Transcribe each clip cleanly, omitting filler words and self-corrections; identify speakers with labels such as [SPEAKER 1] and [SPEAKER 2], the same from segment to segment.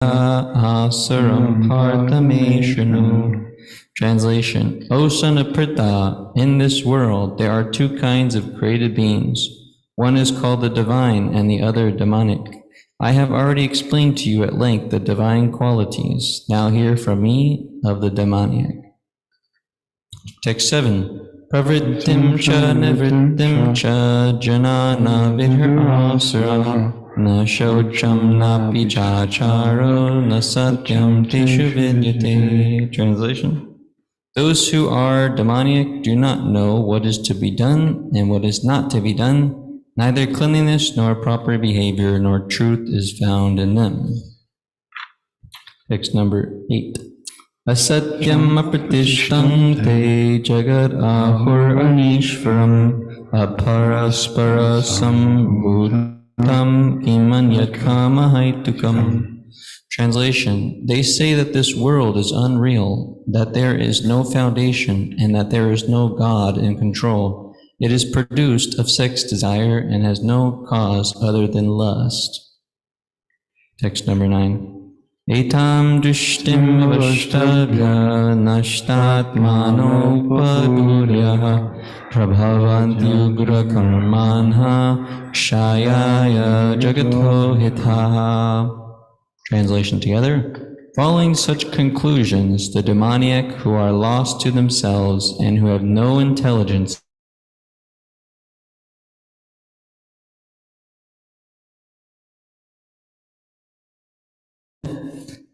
[SPEAKER 1] asaram partame shanu. Translation: O son of Pritha, in this world there are two kinds of created beings. One is called the divine and the other demonic. I have already explained to you at length the divine qualities. Now hear from me of the demoniac. Text 7. Pravrittim cha nivrittim cha janana vidhir asura na shocham na pichacharo na satyam teshu vidyate. Translation: those who are demoniac do not know what is to be done and what is not to be done. Neither cleanliness nor proper behavior nor truth is found in them. Text number 8. Asatyam apratishtam te jagat ahur anishvaram aparaspara sambhutam kimanyat kamahaitukam. Translation: they say that this world is unreal, that there is no foundation, and that there is no God in control. It is produced of sex desire and has no cause other than lust. Text number 9. Etam dushtim avashtadya nashtatmano paduryaha prabhavanti ugra karmanha kshayaya jagato hitaha. Translation together. Following such conclusions, the demoniac who are lost to themselves and who have no intelligence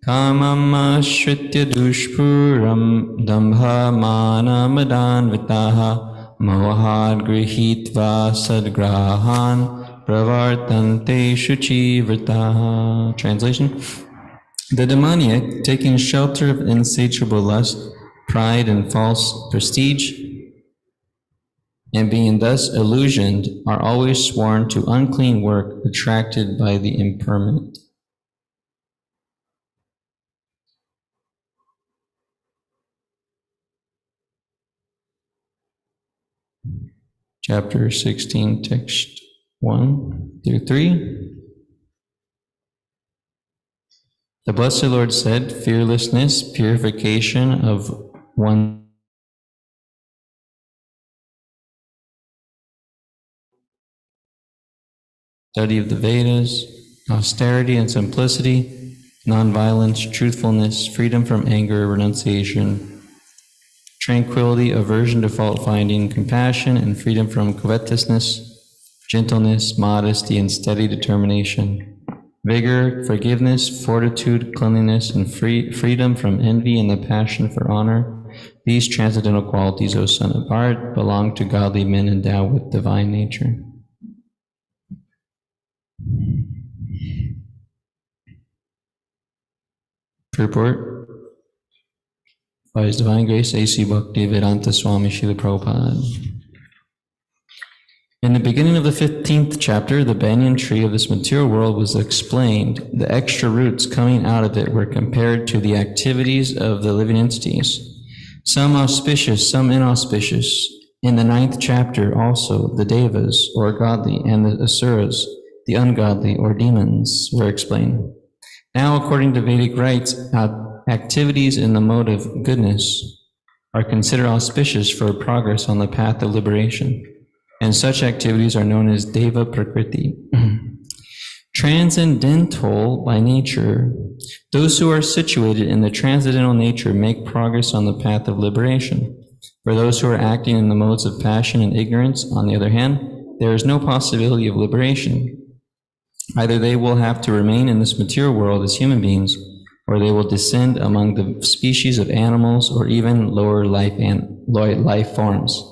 [SPEAKER 1] kamam ashritya dushpuram dambha mana madanvitaha mohad grihitva sadgrahan pravartante shuchivritaha. Translation: the demoniac, taking shelter of insatiable lust, pride, and false prestige, and being thus illusioned, are always sworn to unclean work, attracted by the impermanent. Chapter 16, text 1 through 3. The Blessed Lord said, fearlessness, purification of one, study of the Vedas, austerity and simplicity, nonviolence, truthfulness, freedom from anger, renunciation, tranquility, aversion to fault-finding, compassion, and freedom from covetousness, gentleness, modesty, and steady determination, vigor, forgiveness, fortitude, cleanliness, and freedom from envy and the passion for honor. These transcendental qualities, O son of Bharat, belong to godly men endowed with divine nature. Purport. By His Divine Grace, A.C. Bhaktivedanta Swami Srila Prabhupada. In the beginning of the 15th chapter, the banyan tree of this material world was explained. The extra roots coming out of it were compared to the activities of the living entities, some auspicious, some inauspicious. In the 9th chapter also, the devas, or godly, and the asuras, the ungodly, or demons, were explained. Now, according to Vedic rites, activities in the mode of goodness are considered auspicious for progress on the path of liberation, and such activities are known as Deva Prakriti. Transcendental by nature, those who are situated in the transcendental nature make progress on the path of liberation. For those who are acting in the modes of passion and ignorance, on the other hand, there is no possibility of liberation. Either they will have to remain in this material world as human beings, or they will descend among the species of animals or even lower life forms.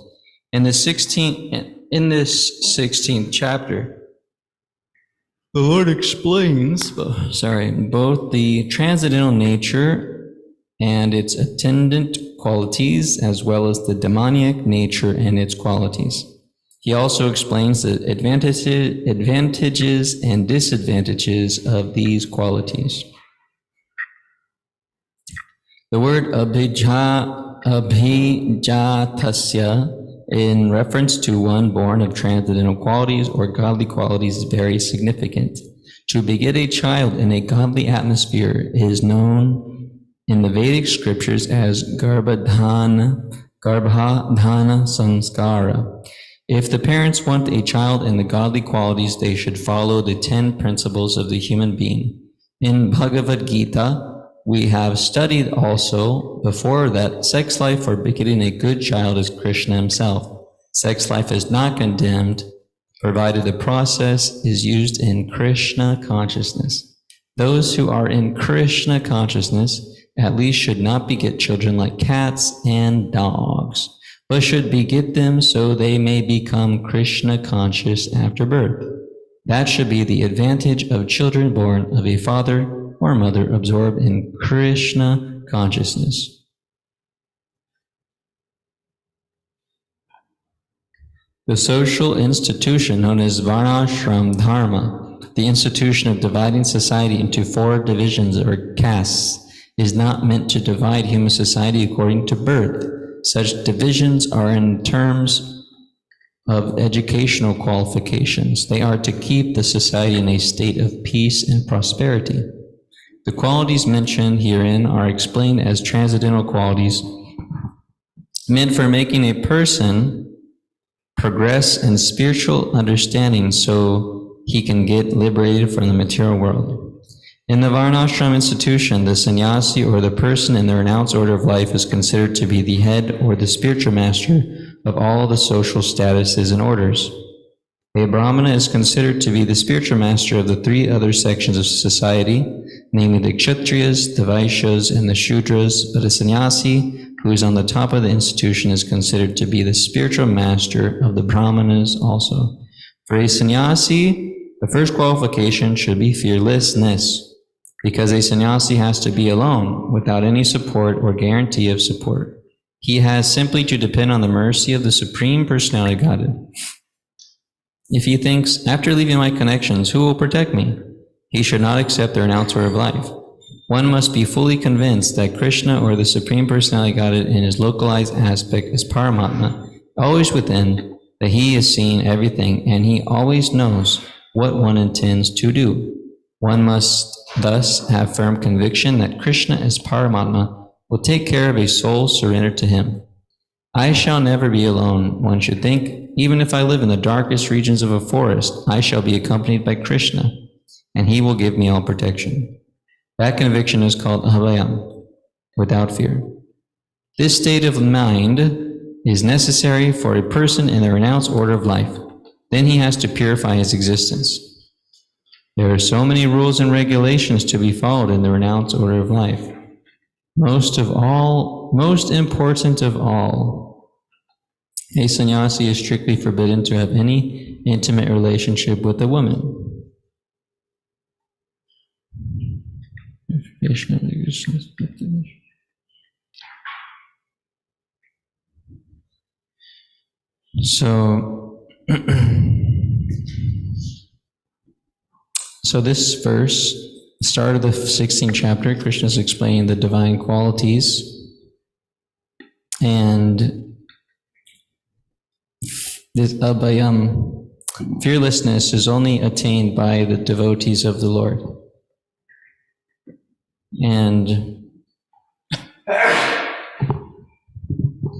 [SPEAKER 1] In this 16th chapter, the Lord explains, both the transcendental nature and its attendant qualities, as well as the demoniac nature and its qualities. He also explains the advantages and disadvantages of these qualities. The word abhijatasya, in reference to one born of transcendental qualities or godly qualities, is very significant. To beget a child in a godly atmosphere is known in the Vedic scriptures as Garbhadhana Sanskara. If the parents want a child in the godly qualities, they should follow the 10 principles of the human being. In Bhagavad Gita, we have studied also before that sex life for begetting a good child is Krishna himself. Sex life is not condemned, provided the process is used in Krishna consciousness. Those who are in Krishna consciousness at least should not beget children like cats and dogs, but should beget them so they may become Krishna conscious after birth. That should be the advantage of children born of a father or mother absorbed in Krishna consciousness. The social institution known as Varnashram Dharma, the institution of dividing society into 4 divisions or castes, is not meant to divide human society according to birth. Such divisions are in terms of educational qualifications. They are to keep the society in a state of peace and prosperity. The qualities mentioned herein are explained as transcendental qualities meant for making a person progress in spiritual understanding so he can get liberated from the material world. In the Varnashram institution, the sannyasi or the person in the renounced order of life is considered to be the head or the spiritual master of all the social statuses and orders. A Brahmana is considered to be the spiritual master of the 3 other sections of society, namely the Kshatriyas, the Vaishyas, and the Shudras, but a sannyasi who is on the top of the institution is considered to be the spiritual master of the Brahmanas also. For a sannyasi, the first qualification should be fearlessness, because a sannyasi has to be alone, without any support or guarantee of support. He has simply to depend on the mercy of the Supreme Personality of Godhead. If he thinks, after leaving my connections, who will protect me? He should not accept the renounced order of life. One must be fully convinced that Krishna or the Supreme Personality of Godhead in his localized aspect is Paramatma, always within, that he is seeing everything and he always knows what one intends to do. One must thus have firm conviction that Krishna as Paramatma will take care of a soul surrendered to him. I shall never be alone, one should think. Even if I live in the darkest regions of a forest, I shall be accompanied by Krishna, and he will give me all protection. That conviction is called abhayam, without fear. This state of mind is necessary for a person in the renounced order of life. Then he has to purify his existence. There are so many rules and regulations to be followed in the renounced order of life. Most important of all, a sannyasi is strictly forbidden to have any intimate relationship with a woman. So this verse, start of the 16th chapter, Krishna is explaining the divine qualities, and this abhayam, fearlessness, is only attained by the devotees of the Lord. And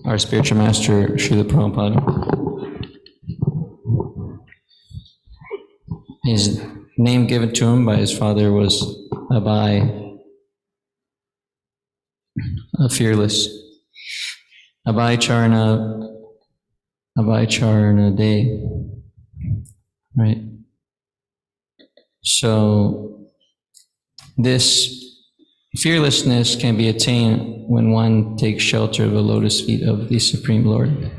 [SPEAKER 1] our spiritual master, Srila Prabhupada, his name given to him by his father was Abhay, fearless. Abhay Charana Day, right? So this fearlessness can be attained when one takes shelter of the lotus feet of the Supreme Lord.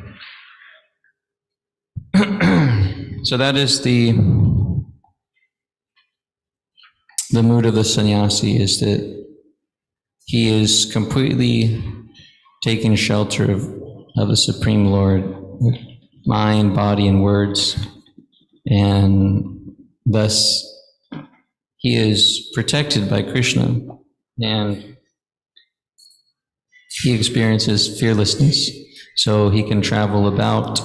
[SPEAKER 1] So that is the mood of the sannyasi, is that he is completely taking shelter of the Supreme Lord with mind, body, and words, and thus he is protected by Krishna, and he experiences fearlessness, so he can travel about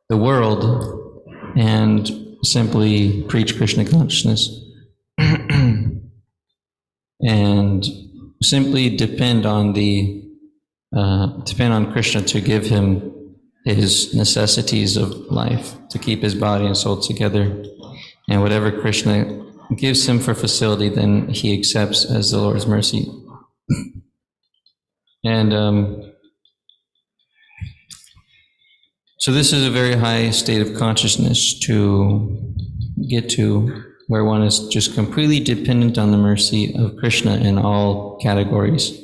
[SPEAKER 1] the world and simply preach Krishna consciousness and simply depend on Krishna to give him his necessities of life, to keep his body and soul together. And whatever Krishna gives him for facility, then he accepts as the Lord's mercy. And so this is a very high state of consciousness to get to, where one is just completely dependent on the mercy of Krishna in all categories.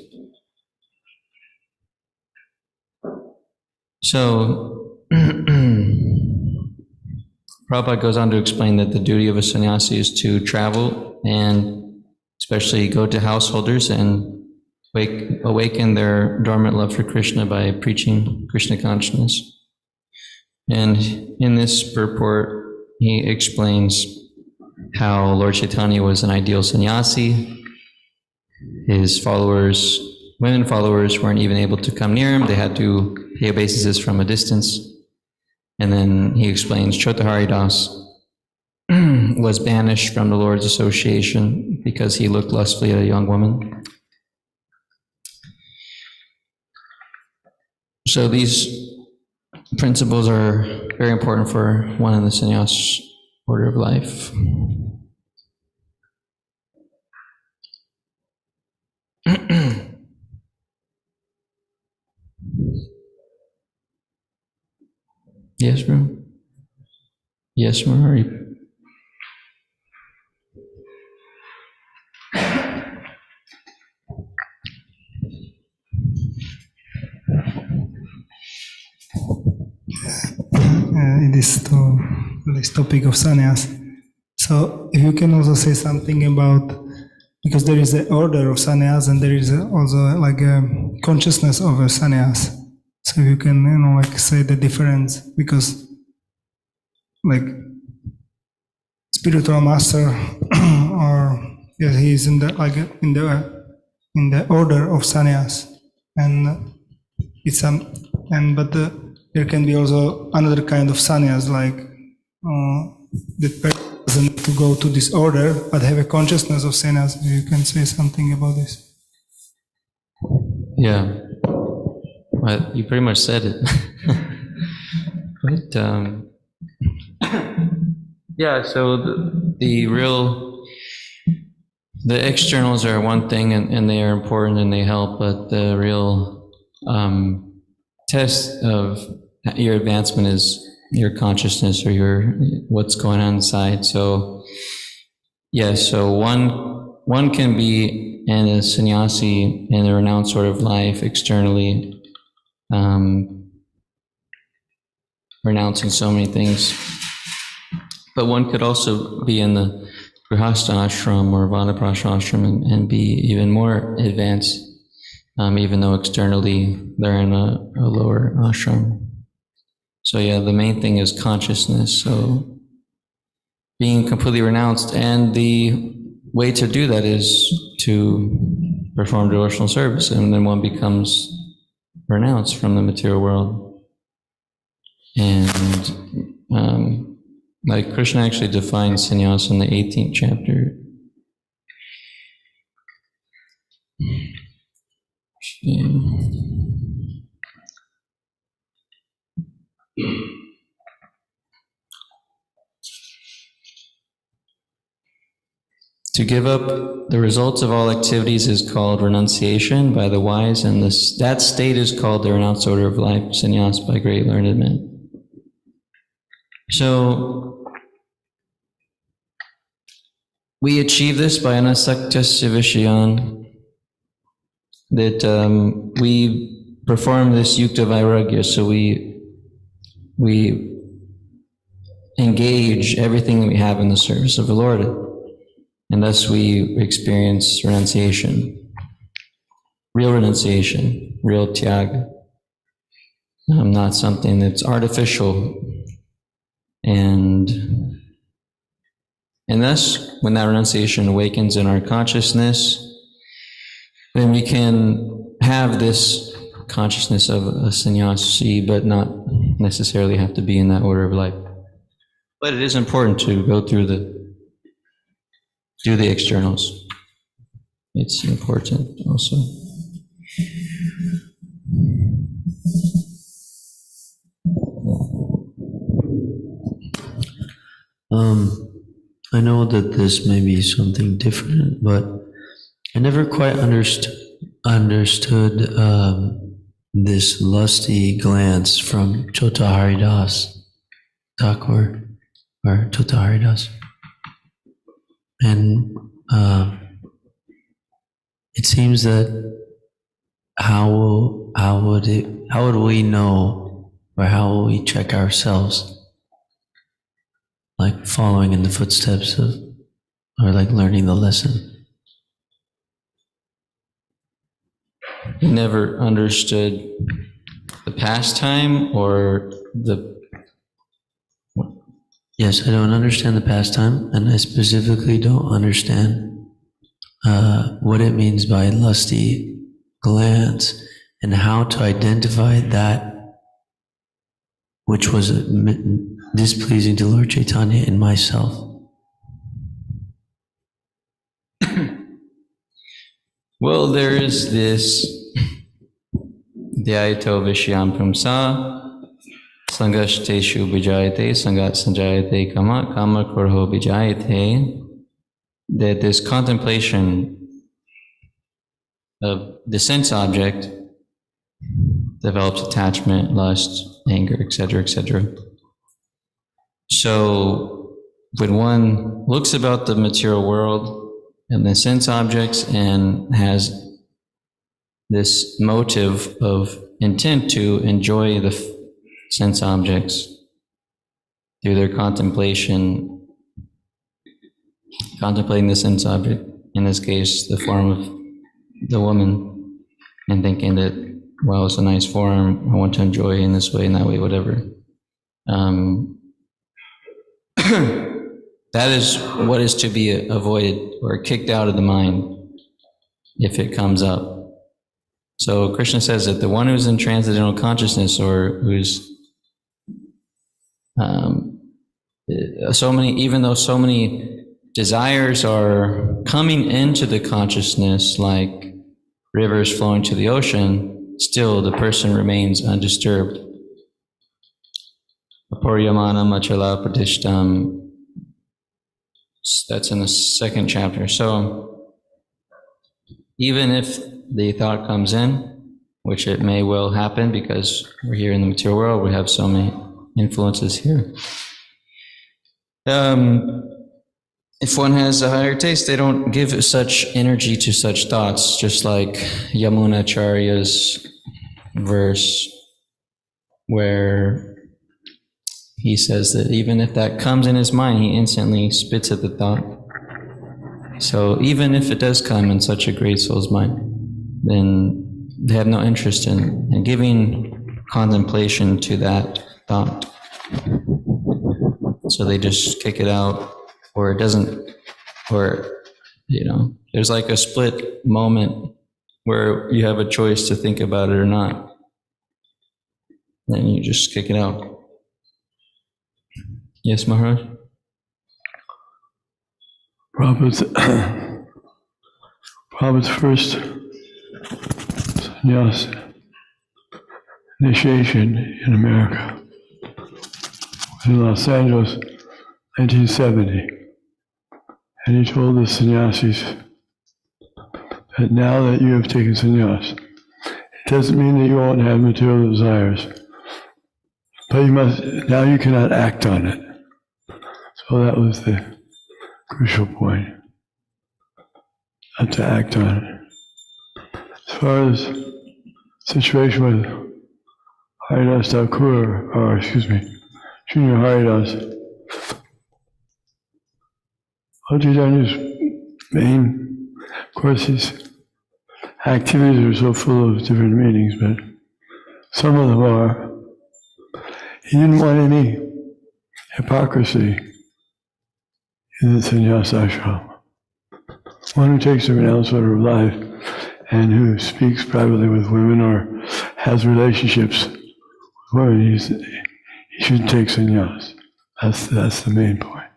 [SPEAKER 1] So, Prabhupada goes on to explain that the duty of a sannyasi is to travel and especially go to householders and awaken their dormant love for Krishna by preaching Krishna consciousness. And in this purport, he explains how Lord Chaitanya was an ideal sannyasi. His followers, women followers, weren't even able to come near him. They had to pay obeisances from a distance. And then he explains Chotahari Das was banished from the Lord's association because he looked lustfully at a young woman. So these principles are very important for one in the sannyas order of life. Yes, bro? Yes, Murari.
[SPEAKER 2] In this topic of sannyas. So if you can also say something about, because there is the order of sannyas and there is also like a consciousness of a sannyas. So if you can, say the difference, because like spiritual master or he is in the order of sannyas, and it's but there can be also another kind of sannyas, like the person doesn't need to go to this order but have a consciousness of sannyas. You can say something about this.
[SPEAKER 1] Yeah, well, you pretty much said it. But yeah, so the externals are one thing, and they are important and they help, but the real test of your advancement is your consciousness or what's going on inside. So yes, so one can be in a sannyasi in a renounced sort of life externally, renouncing so many things, but one could also be in the Grihastha ashram or Vanaprastha ashram and be even more advanced, even though externally they're in a lower ashram. So yeah, the main thing is consciousness. So being completely renounced, and the way to do that is to perform devotional service, and then one becomes renounced from the material world. And like Krishna actually defines sannyas in the 18th chapter. To give up the results of all activities is called renunciation by the wise, and that state is called the renounced order of life, sannyas, by great learned men. So we achieve this by anasaktya vishayan, that we perform this yukta vairagya, so we engage everything that we have in the service of the Lord, and thus we experience renunciation, real tyag, not something that's artificial. And thus, when that renunciation awakens in our consciousness, then we can have this consciousness of a sannyasi, but not necessarily have to be in that order of life. But it is important to go through do the externals. it's important also.
[SPEAKER 3] I know that this may be something different, but I never quite understood this lusty glance from Chota Haridas Thakur, or Chota Haridas. And it seems that how would we know, or how will we check ourselves? Like following in the footsteps of, or like learning the lesson.
[SPEAKER 1] You never understood the pastime or the...
[SPEAKER 3] Yes, I don't understand the pastime, and I specifically don't understand what it means by lusty glance and how to identify that which was displeasing to Lord Chaitanya in myself.
[SPEAKER 1] Well, there is this Dhyaito Vishyam Pumsa Sangashteshu Vijayate Sangat Sanjayate Kama Kama Kurho Vijayate, that this contemplation of the sense object develops attachment, lust, anger, etc., etc. So when one looks about the material world and the sense objects and has this motive of intent to enjoy the sense objects through their contemplating the sense object, in this case, the form of the woman, and thinking that, well, it's a nice form, I want to enjoy in this way, in that way, whatever. That is what is to be avoided or kicked out of the mind if it comes up. So Krishna says that the one who's in transcendental consciousness, or who's even though so many desires are coming into the consciousness like rivers flowing to the ocean, still the person remains undisturbed. Aparyamana machala pratishtam. That's in the second chapter. So even if the thought comes in, which it may well happen because we're here in the material world, we have so many influences here. If one has a higher taste, they don't give such energy to such thoughts, just like Yamunacharya's verse where he says that even if that comes in his mind, he instantly spits at the thought. So even if it does come in such a great soul's mind, then they have no interest in giving contemplation to that thought. So they just kick it out, or it doesn't, or, there's like a split moment where you have a choice to think about it or not. Then you just kick it out. Yes, Maharaj?
[SPEAKER 4] Prabhupada's first sannyas initiation in America was in Los Angeles, 1970. And he told the sannyasis that now that you have taken sannyas, it doesn't mean that you won't have material desires, but now you cannot act on it. So that was the crucial point, not to act on it. As far as situation with Haridas Thakur, Junior Haridas, Chaityanya's main, of course, his activities are so full of different meanings, but some of them are. He didn't want any hypocrisy in the sannyas ashram. One who takes a renounced order of life and who speaks privately with women or has relationships with women, he should take sannyas. That's the main point.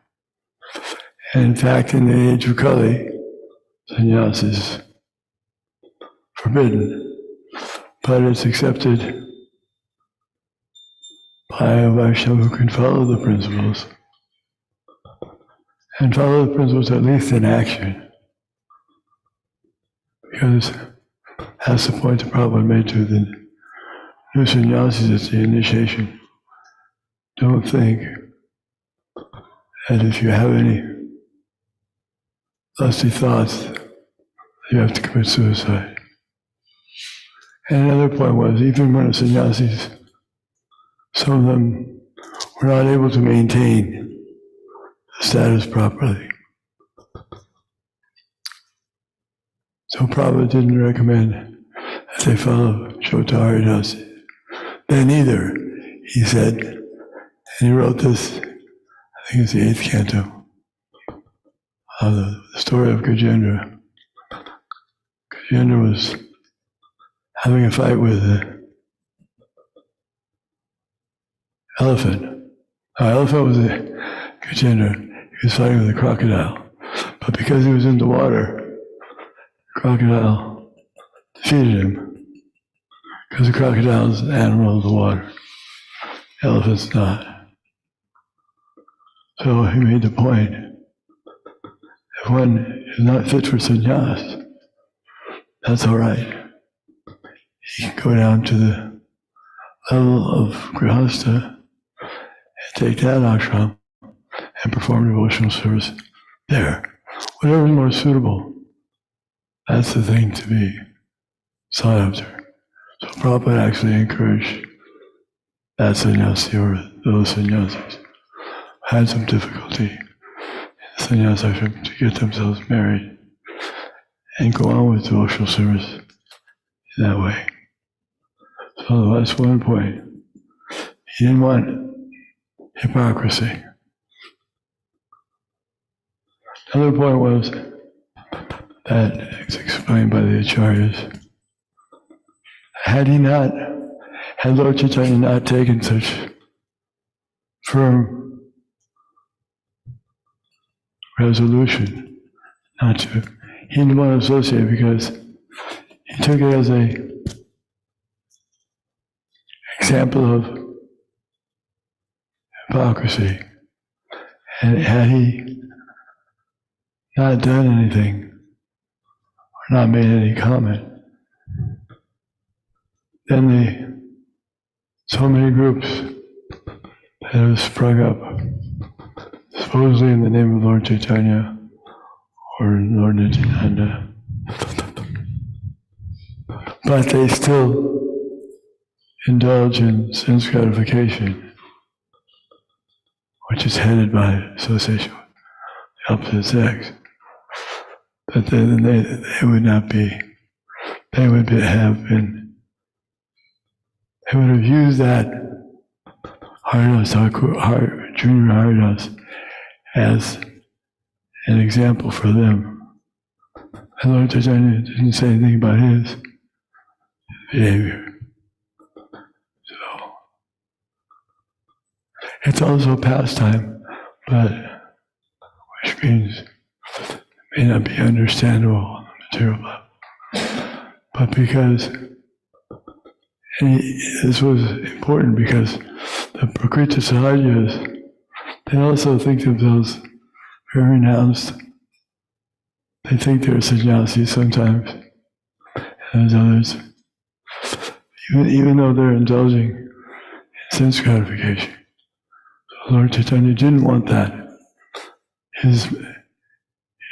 [SPEAKER 4] And in fact, in the age of Kali, sannyas is forbidden, but it's accepted by a Vaishnava who can follow the principles, and follow the principles at least in action, because that's the point the Prabhupada made to the new sannyasis at the initiation. Don't think that if you have any lusty thoughts, you have to commit suicide. And another point was, even when the sannyasis, some of them were not able to maintain the status properly. So Prabhupada didn't recommend that they follow Shota Haridasi. Then either, he said, and he wrote this, I think it's the 8th canto, of the story of Gajendra. Gajendra was having a fight with an elephant. The elephant was a Gajendra. He was fighting with a crocodile. But because he was in the water, the crocodile defeated him. Because the crocodile is an animal of the water. The elephant's not. So he made the point, if one is not fit for sannyas, that's all right. He can go down to the level of grihastha and take that ashram and perform devotional service there. Whatever is more suitable, that's the thing to be sought after. So Prabhupada actually encouraged that sannyasi or those sannyasis who had some difficulty in the sannyas ashram to get themselves married and go on with devotional service in that way. So that's one point. He didn't want hypocrisy. Another point was that it's explained by the acharyas. Had Lord Chaitanya not taken such firm resolution not to, he didn't want to associate because he took it as a example of hypocrisy. And had he not done anything, or not made any comment, then so many groups that have sprung up, supposedly in the name of Lord Chaitanya or Lord Nityananda, but they still indulge in sense gratification, which is headed by association with the opposite sex. But then they would not be, they would have used that Haridas, Junior Haridas, as an example for them. And Lord Chaitanya didn't say anything about his behavior. So, it's also pastime, but which means it may not be understandable on the material level. But because this was important because the Prakriti Sahajas, they also think themselves very renounced. They think they're sannyasis sometimes, and others, even though they're indulging in sense gratification. So Lord Chaitanya didn't want that. His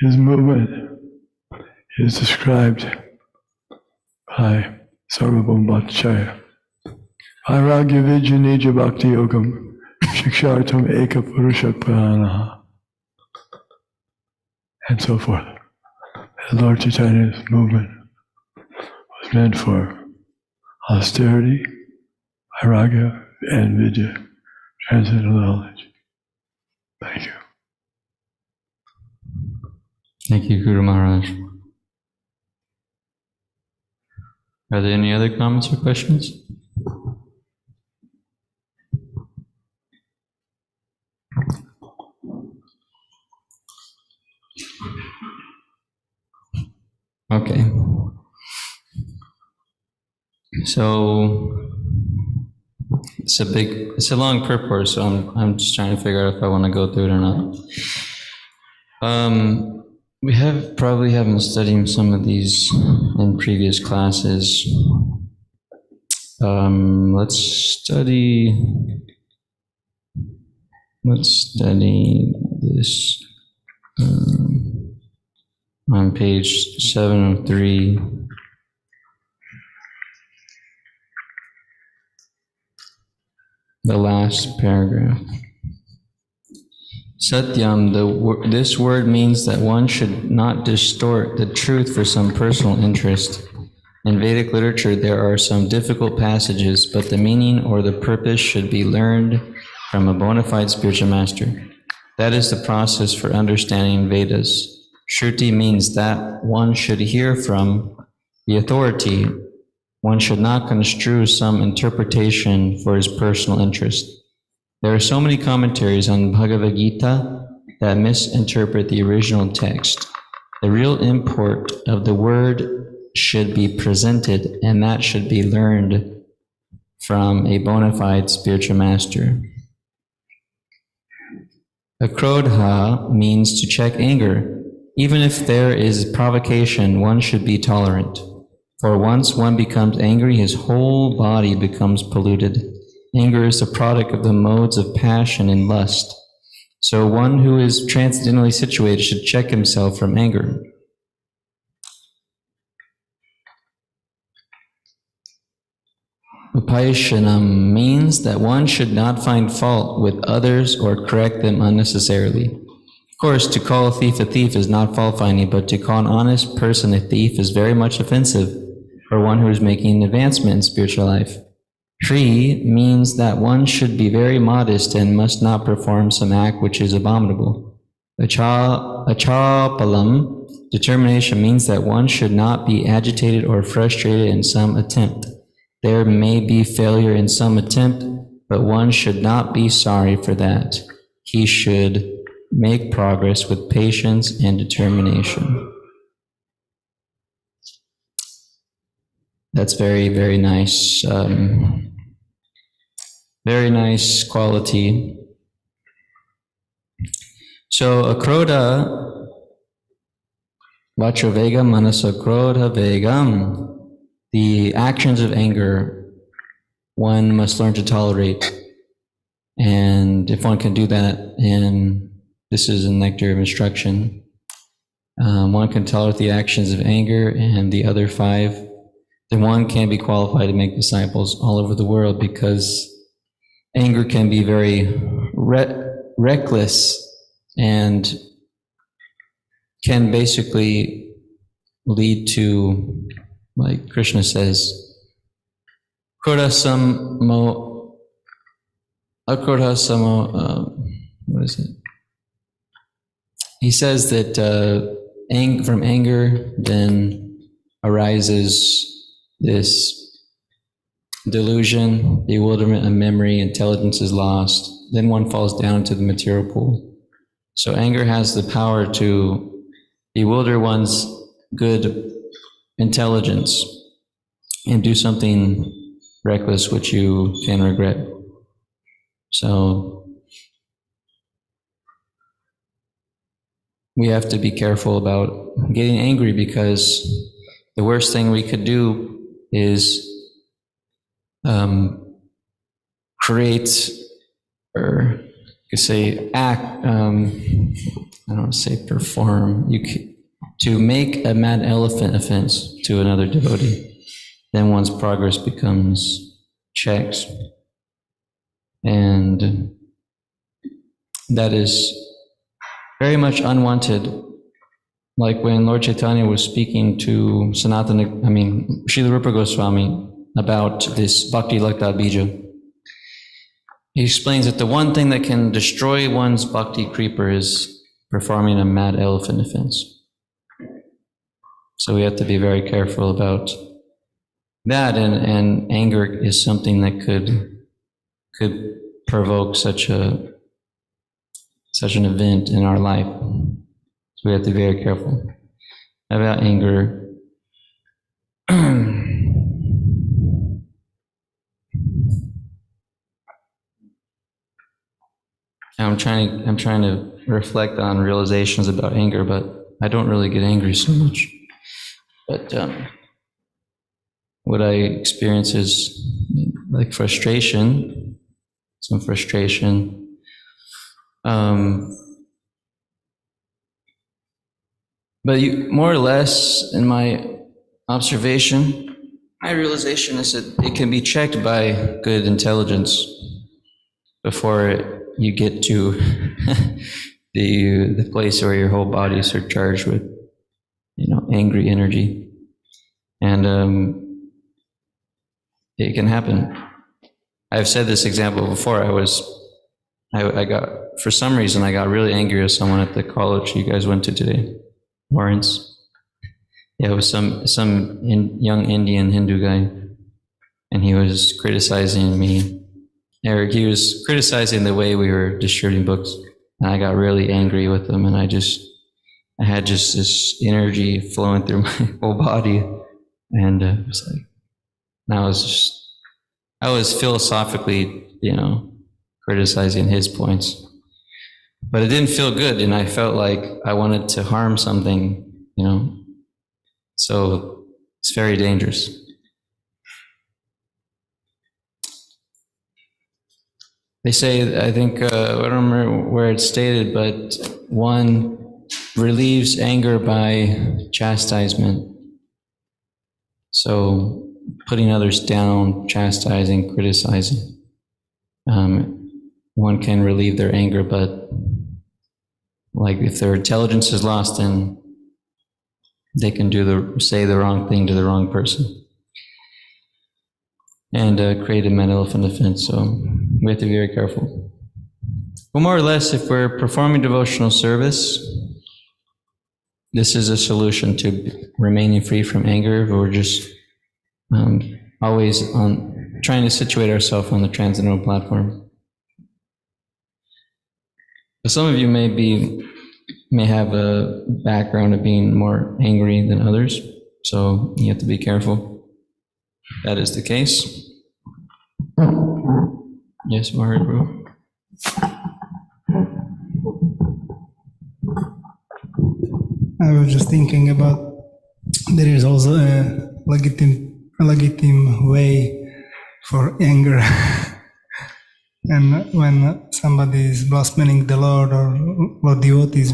[SPEAKER 4] movement is described by Sarvabhauma Bhattacharya. Vairagya Vijjanija Bhakti Yogam Shikshartam Eka Purusha Puranaha, and so forth. And Lord Chaitanya's movement was meant for austerity, vairagya, and vidya, transcendental knowledge. Thank you.
[SPEAKER 1] Thank you, Guru Maharaj. Are there any other comments or questions? Okay. So it's a long purport, so I'm just trying to figure out if I want to go through it or not. We probably haven't studied some of these in previous classes. Let's study this on page 703. The last paragraph. Satyam, this word means that one should not distort the truth for some personal interest. In Vedic literature, there are some difficult passages, but the meaning or the purpose should be learned from a bona fide spiritual master. That is the process for understanding Vedas. Shruti means that one should hear from the authority. One should not construe some interpretation for his personal interest. There are so many commentaries on Bhagavad Gita that misinterpret the original text. The real import of the word should be presented, and that should be learned from a bona fide spiritual master. Akrodha means to check anger. Even if there is provocation, one should be tolerant. For once one becomes angry, his whole body becomes polluted. Anger is the product of the modes of passion and lust. So one who is transcendentally situated should check himself from anger. Upayashanam means that one should not find fault with others or correct them unnecessarily. Of course, to call a thief is not fault finding, but to call an honest person a thief is very much offensive for one who is making an advancement in spiritual life. Shri means that one should be very modest and must not perform some act which is abominable. Achapalam, determination, means that one should not be agitated or frustrated in some attempt. There may be failure in some attempt, but one should not be sorry for that. He should make progress with patience and determination. That's very, very nice. Very nice quality. So akrodha, vachravegam manasakrodha vegam. The actions of anger, one must learn to tolerate. And if one can do that, and this is a nectar of instruction, one can tolerate the actions of anger and the other 5, then one can be qualified to make disciples all over the world, because anger can be very reckless and can basically lead to, like Krishna says, what is it? He says that from anger then arises this delusion, bewilderment of memory, intelligence is lost. Then one falls down to the material pool. So anger has the power to bewilder one's good intelligence and do something reckless which you can regret. So we have to be careful about getting angry, because the worst thing we could do is create, or you could say act, I don't say perform, to make a mad elephant offense to another devotee. Then one's progress becomes checked. And that is very much unwanted. Like when Lord Chaitanya was speaking to Srila Rupa Goswami about this Bhakti Lakta Bija, he explains that the one thing that can destroy one's Bhakti creeper is performing a mad elephant offense. So we have to be very careful about that, and anger is something that could provoke such an event in our life. So we have to be very careful about anger. I'm trying to reflect on realizations about anger, but I don't really get angry so much. But what I experience is like frustration, some frustration. But more or less, in my observation, my realization is that it can be checked by good intelligence before you get to the place where your whole body is charged with, angry energy, and it can happen. I've said this example before. I got, for some reason, I got really angry with someone at the college you guys went to today, Lawrence. Yeah, it was some young Indian Hindu guy, and he was criticizing me. Eric, he was criticizing the way we were distributing books, and I got really angry with him, and I had just this energy flowing through my whole body, and it was like, and I was philosophically, criticizing his points, but it didn't feel good, and I felt like I wanted to harm something, so it's very dangerous. They say, I think, I don't remember where it's stated, but one relieves anger by chastisement. So putting others down, chastising, criticizing. One can relieve their anger, but like if their intelligence is lost, then they can say the wrong thing to the wrong person and create a mental offense. So we have to be very careful. But more or less, if we're performing devotional service, this is a solution to remaining free from anger. We're just always trying to situate ourselves on the transcendental platform. But some of you may have a background of being more angry than others, so you have to be careful. That is the case. Yes, Maharaj.
[SPEAKER 2] I was just thinking about there is also a legitimate way for anger. And when somebody is blaspheming the Lord or Lord devotees,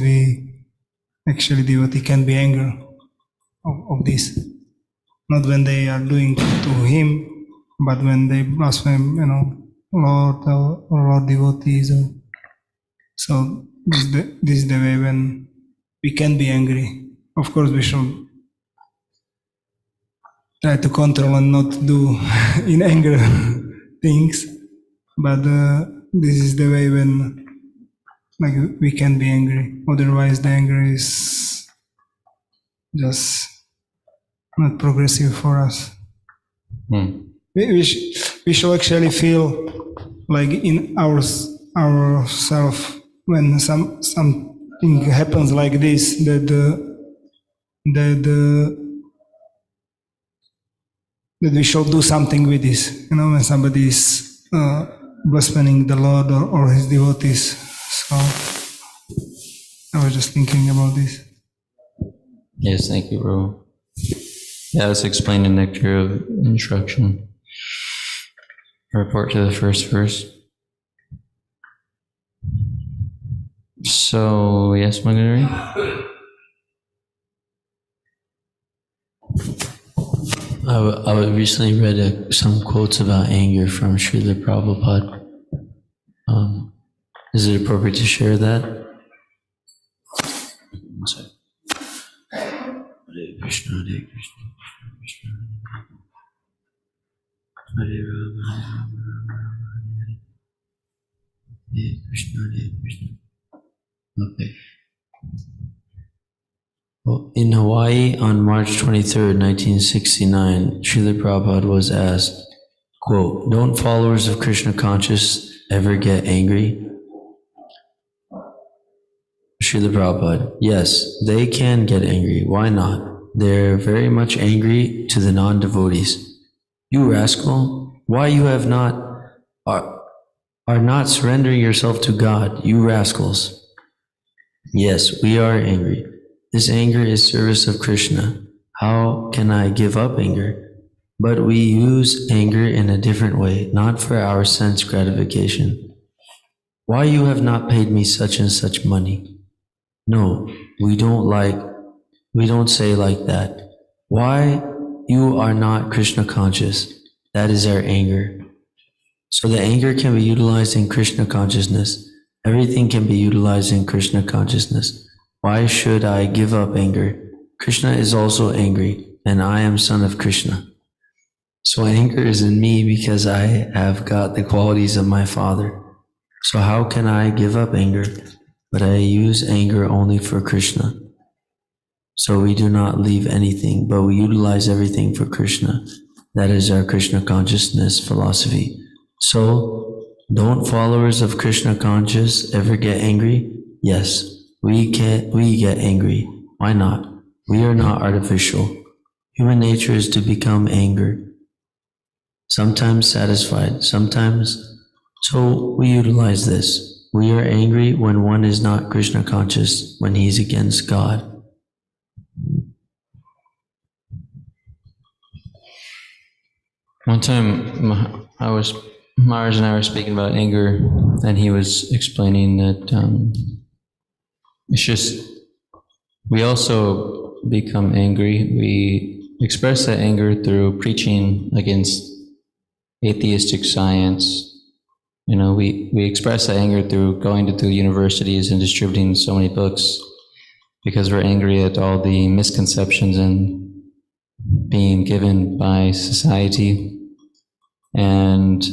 [SPEAKER 2] devotee can be angry of this. Not when they are doing to him, but when they blaspheme, Lord or Lord devotees. So this is the way when we can be angry. Of course, we should try to control and not do in anger things. But this is the way when we can be angry. Otherwise, the anger is just not progressive for us. We should actually feel like in ourselves when something happens like this, that we should do something with this. When somebody is blaspheming the Lord or his devotees. So I was just thinking about this.
[SPEAKER 1] Yes, thank you, Prabhu. Yeah, let's explain the nectar of instruction. Report to the first verse. So, yes, Magari?
[SPEAKER 3] I recently read some quotes about anger from Srila Prabhupada. Is it appropriate to share that? One second. Hare Krishna, Hare Krishna, Krishna Krishna, Hare Rama, Rama Rama, Hare Krishna, Hare Krishna. Okay. Well, in Hawaii on March 23rd, 1969, Srila Prabhupada was asked, quote, "Don't followers of Krishna conscious ever get angry?" Srila Prabhupada, yes, they can get angry. Why not? They're very much angry to the non-devotees. You rascal, why you have not are not surrendering yourself to God, you rascals. Yes, we are angry. This anger is service of Krishna. How can I give up anger? But we use anger in a different way, not for our sense gratification. Why you have not paid me such and such money? No, we don't say like that. Why you are not Krishna conscious? That is our anger. So the anger can be utilized in Krishna consciousness. Everything can be utilized in Krishna consciousness. Why should I give up anger? Krishna is also angry, and I am son of Krishna. So anger is in me because I have got the qualities of my father. So how can I give up anger? But I use anger only for Krishna. So we do not leave anything, but we utilize everything for Krishna. That is our Krishna consciousness philosophy. So, don't followers of Krishna conscious ever get angry? Yes, we get angry. Why not? We are not artificial. Human nature is to become angry. Sometimes satisfied, sometimes. So we utilize this. We are angry when one is not Krishna conscious, when he is against God.
[SPEAKER 1] One time, Maharaj and I were speaking about anger, and he was explaining that it's just, we also become angry. We express that anger through preaching against atheistic science. You know, we express that anger through going to universities and distributing so many books because we're angry at all the misconceptions and being given by society. And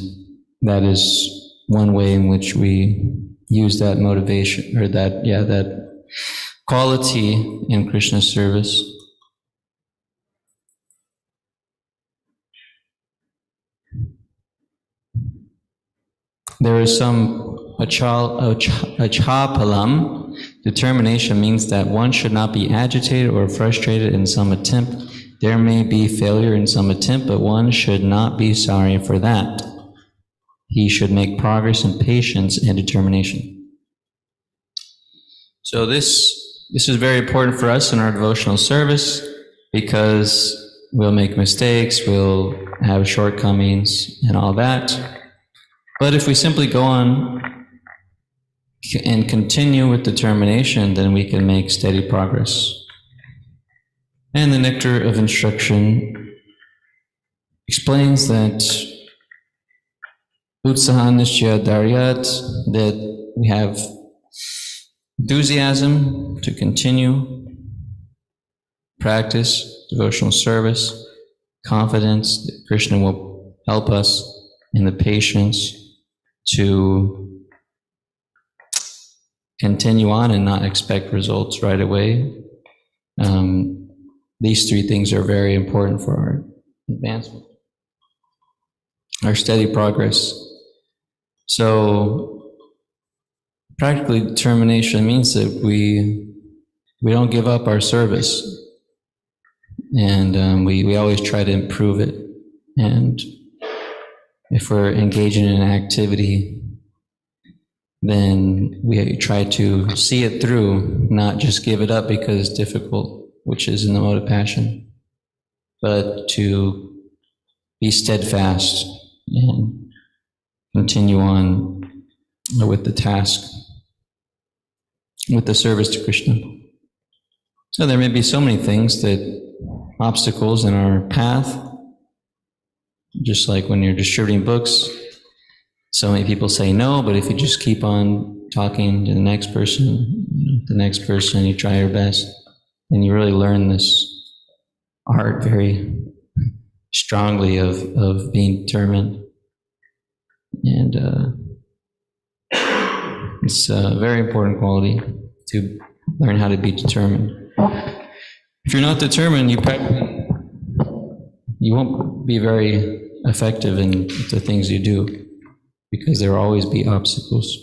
[SPEAKER 1] that is one way in which we use that motivation, or that quality in Krishna's service. There is some achapalam. Determination means that one should not be agitated or frustrated in some attempt. There may be failure in some attempt, but one should not be sorry for that. He should make progress in patience and determination. So this is very important for us in our devotional service, because we'll make mistakes, we'll have shortcomings and all that. But if we simply go on and continue with determination, then we can make steady progress. And the Nectar of Instruction explains that Utsaha Nishchaya Daryat, that we have enthusiasm to continue, practice devotional service, confidence that Krishna will help us, and the patience to continue on and not expect results right away. These three things are very important for our advancement, our steady progress. So practically, determination means that we don't give up our service, and we always try to improve it. And if we're engaging in an activity, then we try to see it through, not just give it up because it's difficult, which is in the mode of passion, but to be steadfast and continue on with the task, with the service to Krishna. So there may be so many things, obstacles in our path, just like when you're distributing books. So many people say no, but if you just keep on talking to the next person, you try your best, and you really learn this art very strongly of being determined. And it's a very important quality to learn how to be determined. If you're not determined, you won't be very effective in the things you do, because there will always be obstacles,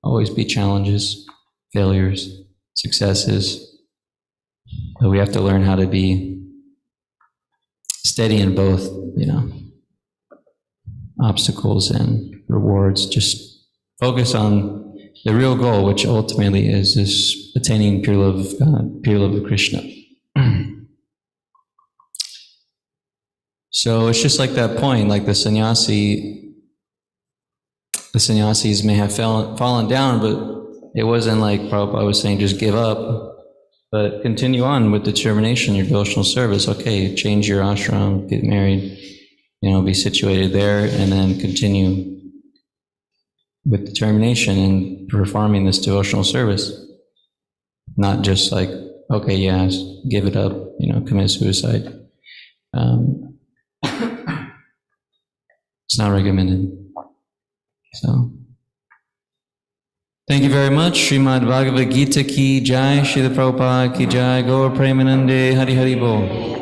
[SPEAKER 1] always be challenges, failures, successes. But we have to learn how to be steady in both, obstacles and rewards. Just focus on the real goal, which ultimately is this attaining pure love of God, pure love of Krishna. So it's just like that point, like the sannyasis may have fallen down, but it wasn't like Prabhupada was saying, just give up, but continue on with determination, your devotional service. Okay, change your ashram, get married, be situated there, and then continue with determination in performing this devotional service. Not just like, okay, yeah, give it up, commit suicide. It's not recommended. So, thank you very much. Srimad Bhagavad Gita ki jai, Srila Prabhupada ki jai, Gaur Premanande, Hari Hari Bol.